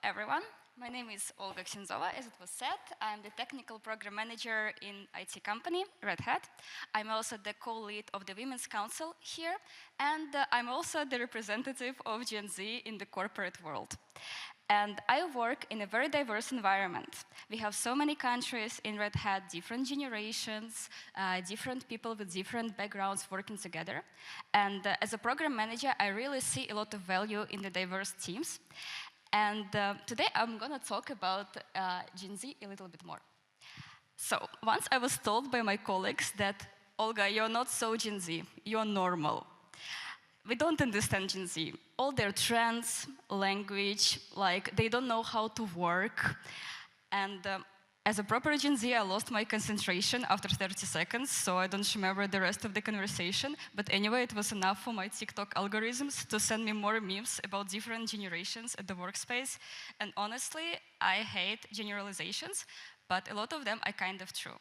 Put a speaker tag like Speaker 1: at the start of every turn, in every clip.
Speaker 1: everyone. My name is Olga Ksenzova, as it was said. I'm the technical program manager in IT company, Red Hat. I'm also the co-lead of the Women's Council here, and I'm also the representative of GenZ in the corporate world. And I work in a very diverse environment. We have so many countries in Red Hat, different generations, different people with different backgrounds working together. And as a program manager, I really see a lot of value in the diverse teams. And today I'm going to talk about GenZ a little bit more. So once I was told by my colleagues that, Olga, you're not so GenZ, you're normal. We don't understand GenZ. All their trends, language, they don't know how to work. And as a proper GenZ, I lost my concentration after 30 seconds, so I don't remember the rest of the conversation. But anyway, it was enough for my TikTok algorithms to send me more memes about different generations at the workspace. And honestly, I hate generalizations, but a lot of them are kind of true.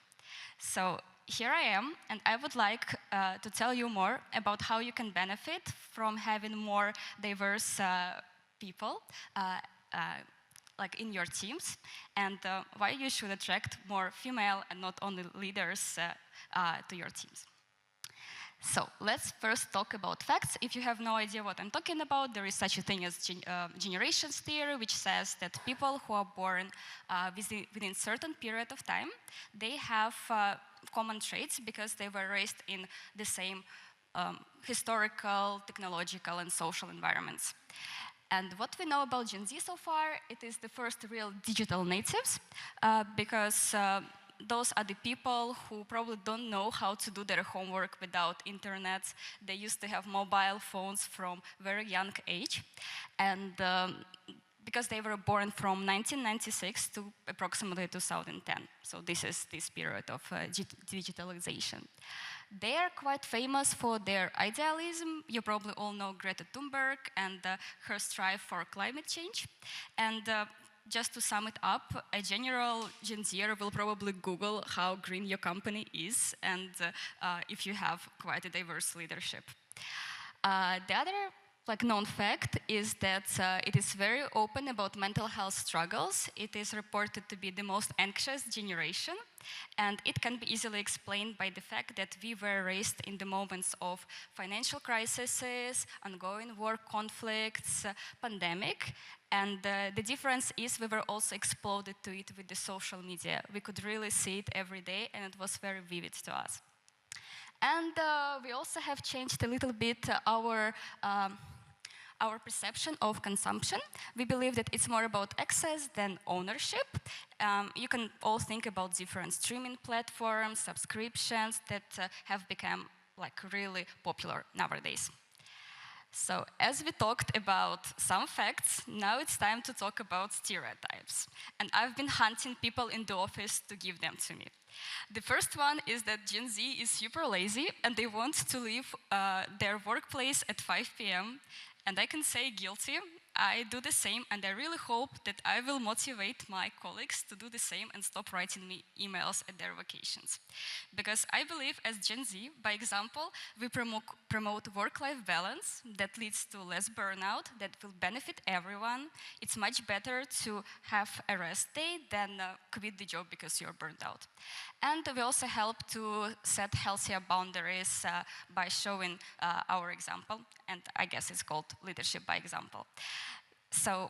Speaker 1: So here I am, and I would like to tell you more about how you can benefit from having more diverse people in your teams, and why you should attract more female and not only leaders to your teams. So let's first talk about facts. If you have no idea what I'm talking about, there is such a thing as generations theory, which says that people who are born within a certain period of time, they have common traits because they were raised in the same historical, technological, and social environments. And what we know about Gen Z so far, it is the first real digital natives, because those are the people who probably don't know how to do their homework without internet. They used to have mobile phones from very young age. And because they were born from 1996 to approximately 2010. So this is this period of digitalization. They are quite famous for their idealism. You probably all know Greta Thunberg and her strive for climate change. And just to sum it up, a general Gen Zer will probably Google how green your company is and if you have quite a diverse leadership. The other known fact is that it is very open about mental health struggles. It is reported to be the most anxious generation, and it can be easily explained by the fact that we were raised in the moments of financial crises, ongoing war conflicts, pandemic, and the difference is we were also exposed to it with the social media. We could really see it every day, and it was very vivid to us. And we also have changed a little bit our perception of consumption. We believe that it's more about access than ownership. You can all think about different streaming platforms, subscriptions that have become really popular nowadays. So as we talked about some facts, now it's time to talk about stereotypes. And I've been hunting people in the office to give them to me. The first one is that Gen Z is super lazy and they want to leave their workplace at 5 p.m. And I can say guilty. I do the same, and I really hope that I will motivate my colleagues to do the same and stop writing me emails at their vacations. Because I believe as Gen Z, by example, we promote work-life balance that leads to less burnout, that will benefit everyone. It's much better to have a rest day than quit the job because you're burned out. And we also help to set healthier boundaries by showing our example, and I guess it's called leadership by example. So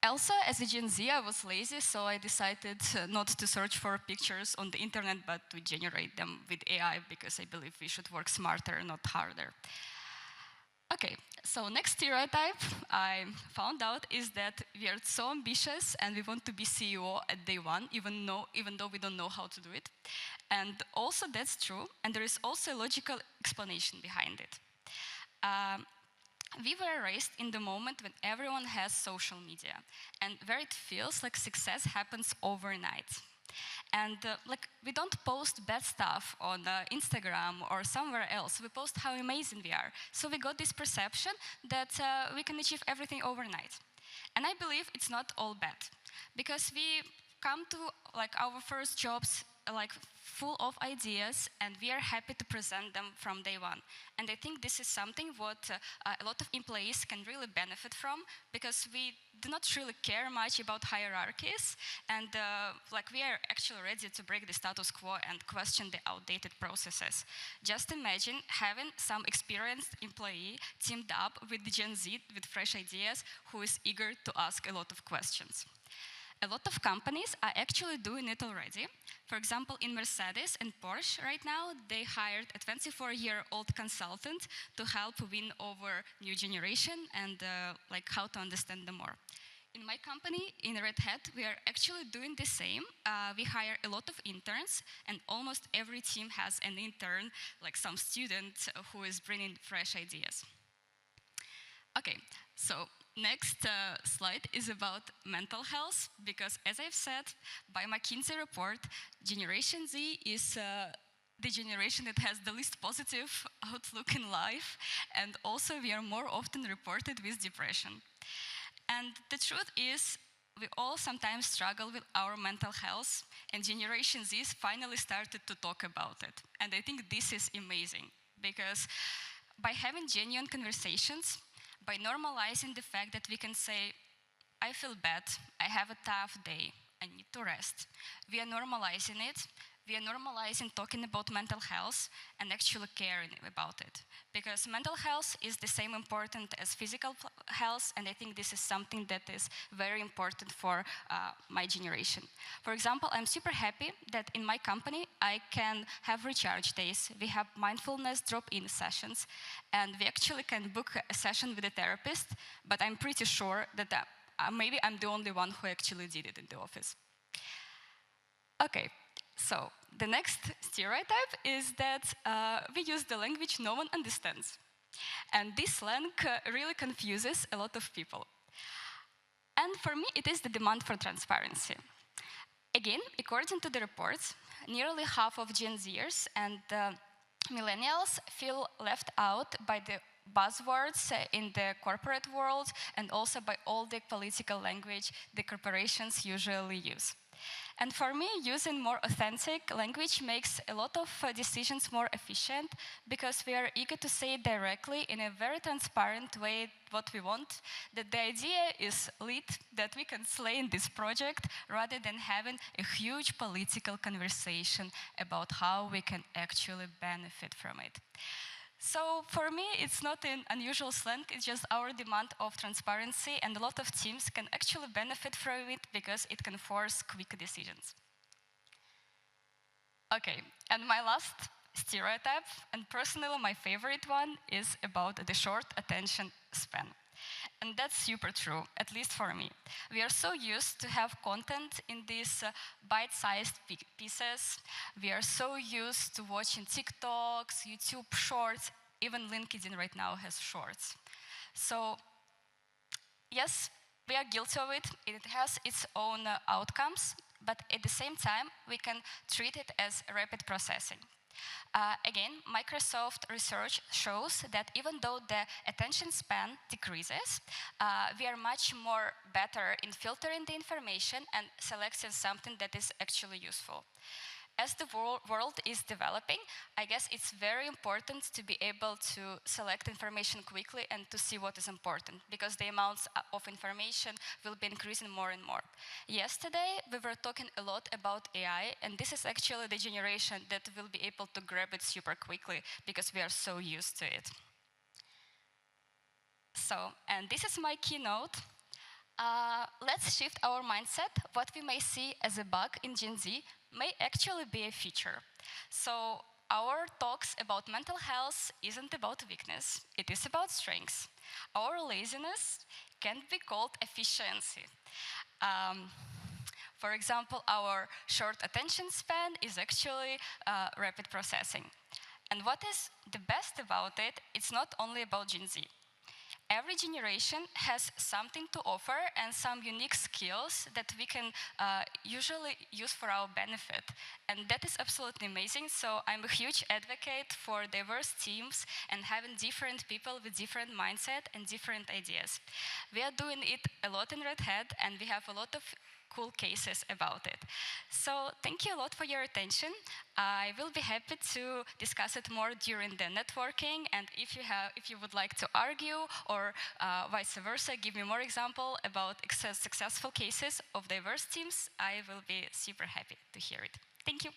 Speaker 1: also, as a Gen Z, I was lazy, so I decided not to search for pictures on the internet, but to generate them with AI, because I believe we should work smarter, not harder. Okay, so next stereotype I found out is that we are so ambitious and we want to be CEO at day one, even though we don't know how to do it. And also that's true, and there is also a logical explanation behind it. We were raised in the moment when everyone has social media, and where it feels like success happens overnight. And we don't post bad stuff on Instagram or somewhere else. We post how amazing we are. So we got this perception that we can achieve everything overnight. And I believe it's not all bad, because we come to our first jobs full of ideas, and we are happy to present them from day one. And I think this is something what a lot of employees can really benefit from, because we do not really care much about hierarchies, and like we are actually ready to break the status quo and question the outdated processes. Just imagine having some experienced employee teamed up with the Gen Z with fresh ideas who is eager to ask a lot of questions. A lot of companies are actually doing it already. For example, in Mercedes and Porsche right now, they hired a 24-year-old consultant to help win over new generation and like how to understand them more. In my company, in Red Hat, we are actually doing the same. We hire a lot of interns, and almost every team has an intern, like some student who is bringing fresh ideas. Okay, so next slide is about mental health, because as I've said, by McKinsey report, Generation Z is the generation that has the least positive outlook in life, and also we are more often reported with depression. And the truth is, we all sometimes struggle with our mental health, and Generation Z finally started to talk about it. And I think this is amazing, because by having genuine conversations, by normalizing the fact that we can say, I feel bad, I have a tough day, I need to rest. We are normalizing it. We are normalizing talking about mental health and actually caring about it. Because mental health is the same important as physical health, and I think this is something that is very important for my generation. For example, I'm super happy that in my company, I can have recharge days. We have mindfulness drop-in sessions, and we actually can book a session with a therapist, but I'm pretty sure that maybe I'm the only one who actually did it in the office. Okay. So the next stereotype is that we use the language no one understands. And this slang really confuses a lot of people. And for me, it is the demand for transparency. Again, according to the reports, nearly half of Gen Zers and millennials feel left out by the buzzwords in the corporate world and also by all the political language the corporations usually use. And for me, using more authentic language makes a lot of decisions more efficient, because we are eager to say directly in a very transparent way what we want, that the idea is lit, that we can slay in this project, rather than having a huge political conversation about how we can actually benefit from it. So for me, it's not an unusual slang, it's just our demand of transparency, and a lot of teams can actually benefit from it because it can force quick decisions. Okay, and my last stereotype, and personally my favorite one, is about the short attention span. And that's super true, at least for me. We are so used to have content in these bite-sized pieces. We are so used to watching TikToks, YouTube shorts, even LinkedIn right now has shorts. So yes, we are guilty of it. It has its own outcomes, but at the same time, we can treat it as rapid processing. Again, Microsoft research shows that even though the attention span decreases, we are much more better in filtering the information and selecting something that is actually useful. As the world is developing, I guess it's very important to be able to select information quickly and to see what is important, because the amounts of information will be increasing more and more. Yesterday, we were talking a lot about AI, and this is actually the generation that will be able to grab it super quickly, because we are so used to it. So, and this is my keynote. Let's shift our mindset. What we may see as a bug in Gen Z may actually be a feature. So our talks about mental health isn't about weakness, it is about strengths. Our laziness can be called efficiency. For example, our short attention span is actually rapid processing. And what is the best about it, it's not only about Gen Z. Every generation has something to offer and some unique skills that we can usually use for our benefit. And that is absolutely amazing. So I'm a huge advocate for diverse teams and having different people with different mindset and different ideas. We are doing it a lot in Red Hat, and we have a lot of cool cases about it. So thank you a lot for your attention. I will be happy to discuss it more during the networking, and if you would like to argue or vice versa, give me more example about successful cases of diverse teams, I will be super happy to hear it. Thank you.